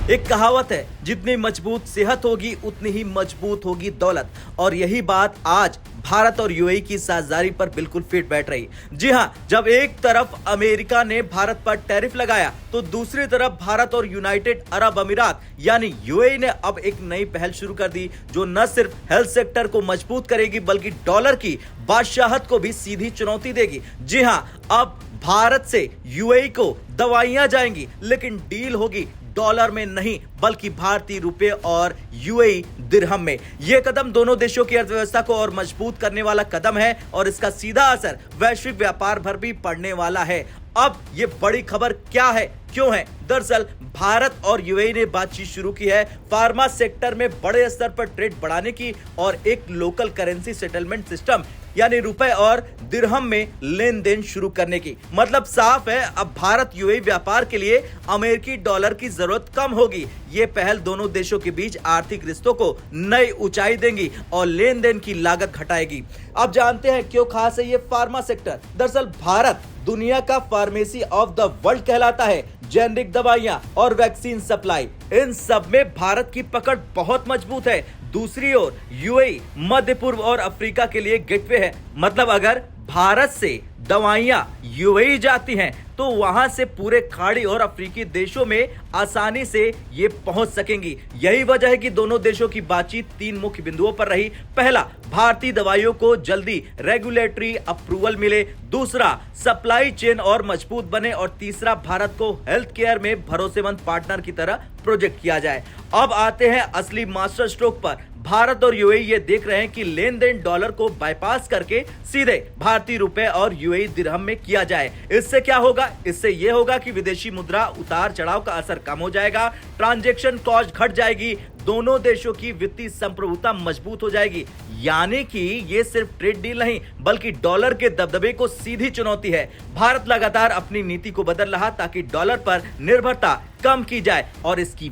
एक कहावत है, जितनी मजबूत सेहत होगी उतनी ही मजबूत होगी दौलत। और यही बात आज भारत और यूएई की साझेदारी पर बिल्कुल फिट बैठ रही। जी हां, जब एक तरफ अमेरिका ने भारत पर टैरिफ लगाया तो दूसरी तरफ भारत और यूनाइटेड अरब अमीरात यानी यूएई ने अब एक नई पहल शुरू कर दी, जो न सिर्फ हेल्थ सेक्टर को मजबूत करेगी बल्कि डॉलर की बादशाहत को भी सीधी चुनौती देगी। जी हां, अब भारत से यूएई को दवाइयां जाएंगी, लेकिन डील होगी डॉलर में नहीं बल्कि भारतीय रुपए और यूएई दिरहम में। यह कदम दोनों देशों की अर्थव्यवस्था को और मजबूत करने वाला कदम है और इसका सीधा असर वैश्विक व्यापार पर भी पड़ने वाला है। अब ये बड़ी खबर क्या है, क्यों है? दरअसल भारत और यूएई ने बातचीत शुरू की है फार्मा सेक्टर में बड़े स्तर पर ट्रेड बढ़ाने की और एक लोकल करेंसी सेटलमेंट सिस्टम यानी रुपए और दिरहम में लेन देन शुरू करने की। मतलब साफ है, अब भारत यूएई व्यापार के लिए अमेरिकी डॉलर की जरूरत कम होगी। ये पहल दोनों देशों के बीच आर्थिक रिश्तों को नई ऊंचाई देंगी और लेन देन की लागत घटाएगी। अब जानते हैं क्यों खास है ये फार्मा सेक्टर। दरअसल भारत दुनिया का फार्मेसी ऑफ द वर्ल्ड कहलाता है। जेनरिक दवाइयां और वैक्सीन सप्लाई, इन सब में भारत की पकड़ बहुत मजबूत है। दूसरी ओर यूएई मध्य पूर्व और अफ्रीका के लिए गेटवे है। मतलब अगर भारत से दवाइयां यूएई जाती हैं तो वहां से पूरे खाड़ी और अफ्रीकी देशों में आसानी से ये पहुंच सकेंगी। यही वजह है कि दोनों देशों की बातचीत तीन मुख्य बिंदुओं पर रही। पहला, भारतीय दवाइयों को जल्दी रेगुलेटरी अप्रूवल मिले। दूसरा, सप्लाई चेन और मजबूत बने। और तीसरा, भारत को हेल्थ केयर में भरोसेमंद पार्टनर की तरह प्रोजेक्ट किया जाए। अब आते हैं असली मास्टर स्ट्रोक पर। भारत और यूएई ये देख रहे हैं कि लेन देन डॉलर को बाईपास करके सीधे भारतीय रुपए और यूएई दिरहम में किया जाए। इससे क्या होगा? इससे यह होगा कि विदेशी मुद्रा उतार चढ़ाव का असर कम हो जाएगा, ट्रांजैक्शन कॉस्ट घट जाएगी, दोनों देशों की वित्तीय संप्रभुता मजबूत हो जाएगी। यानी कि ये सिर्फ ट्रेड डील नहीं बल्कि डॉलर के दबदबे को सीधी चुनौती है। भारत लगातार अपनी नीति को बदल रहा ताकि डॉलर पर निर्भरता कम की जाए और इसकी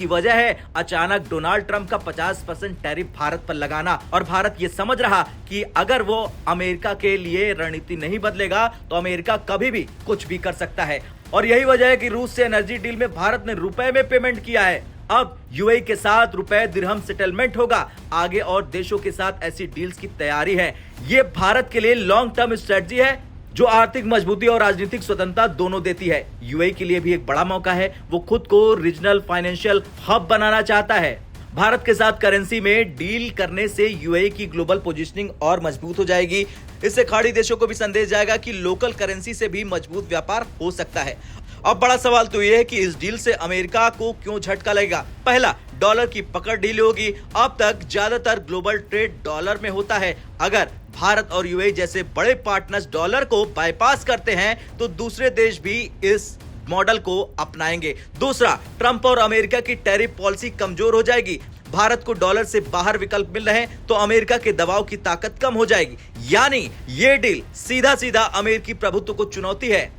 वजह है अचानक डोनाल्ड ट्रंप का 50% टैरिफ भारत पर लगाना। और भारत ये समझ रहा कि अगर वो अमेरिका के लिए रणनीति नहीं बदलेगा तो अमेरिका कभी भी कुछ भी कर सकता है। और यही वजह है कि रूस से एनर्जी डील में भारत ने रुपए में पेमेंट किया है। अब यूएई के साथ रुपए दिरहम सेटलमेंट होगा। आगे और देशों के साथ ऐसी डील्स की तैयारी है। ये भारत के लिए लॉन्ग टर्म स्ट्रेटजी है जो आर्थिक मजबूती और राजनीतिक स्वतंत्रता दोनों देती है। यूएई के लिए भी एक बड़ा मौका है। वो खुद को रीजनल फाइनेंशियल हब बनाना चाहता है। भारत के साथ करेंसी में डील करने से यूएई की ग्लोबल पोजीशनिंग और मजबूत हो जाएगी। इससे खाड़ी देशों को भी संदेश जाएगा कि लोकल करेंसी से भी मजबूत व्यापार हो सकता है। अब बड़ा सवाल तो यह है कि इस डील से अमेरिका को क्यों झटका लगेगा। पहला, डॉलर की पकड़ ढीली होगी। अब तक ज्यादातर ग्लोबल ट्रेड डॉलर में होता है। अगर भारत और यूएई जैसे बड़े पार्टनर्स डॉलर को बाईपास करते हैं तो दूसरे देश भी इस मॉडल को अपनाएंगे। दूसरा, ट्रंप और अमेरिका की टैरिफ पॉलिसी कमजोर हो जाएगी। भारत को डॉलर से बाहर विकल्प मिल रहे हैं तो अमेरिका के दबाव की ताकत कम हो जाएगी। यानी ये डील सीधा सीधा अमेरिकी प्रभुत्व को चुनौती है।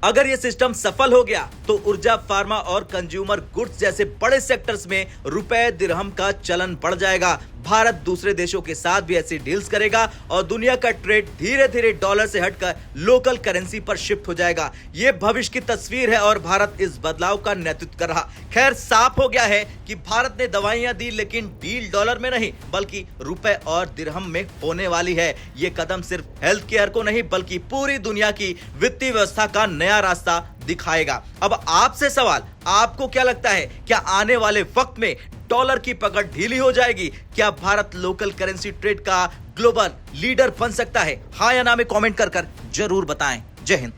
अगर ये सिस्टम सफल हो गया तो ऊर्जा, फार्मा और कंज्यूमर गुड्स जैसे बड़े सेक्टर्स में रुपए दिरहम का चलन बढ़ जाएगा। भारत दूसरे देशों के साथ भी ऐसी डील्स करेगा और दुनिया का ट्रेड धीरे धीरे डॉलर से हटकर लोकल करेंसी पर शिफ्ट हो जाएगा। ये भविष्य की तस्वीर है और भारत इस बदलाव का नेतृत्व कर रहा। खैर, साफ हो गया है कि भारत ने दवाइयां दी लेकिन डील डॉलर में नहीं बल्कि रुपए और दिरहम में होने वाली है। ये कदम सिर्फ हेल्थ केयर को नहीं बल्कि पूरी दुनिया की वित्तीय व्यवस्था का नया रास्ता दिखाएगा। अब आपसे सवाल, आपको क्या लगता है? क्या आने वाले वक्त में डॉलर की पकड़ ढीली हो जाएगी? क्या भारत लोकल करेंसी ट्रेड का ग्लोबल लीडर बन सकता है? हाँ या ना में कमेंट कर जरूर बताएं। जय हिंद।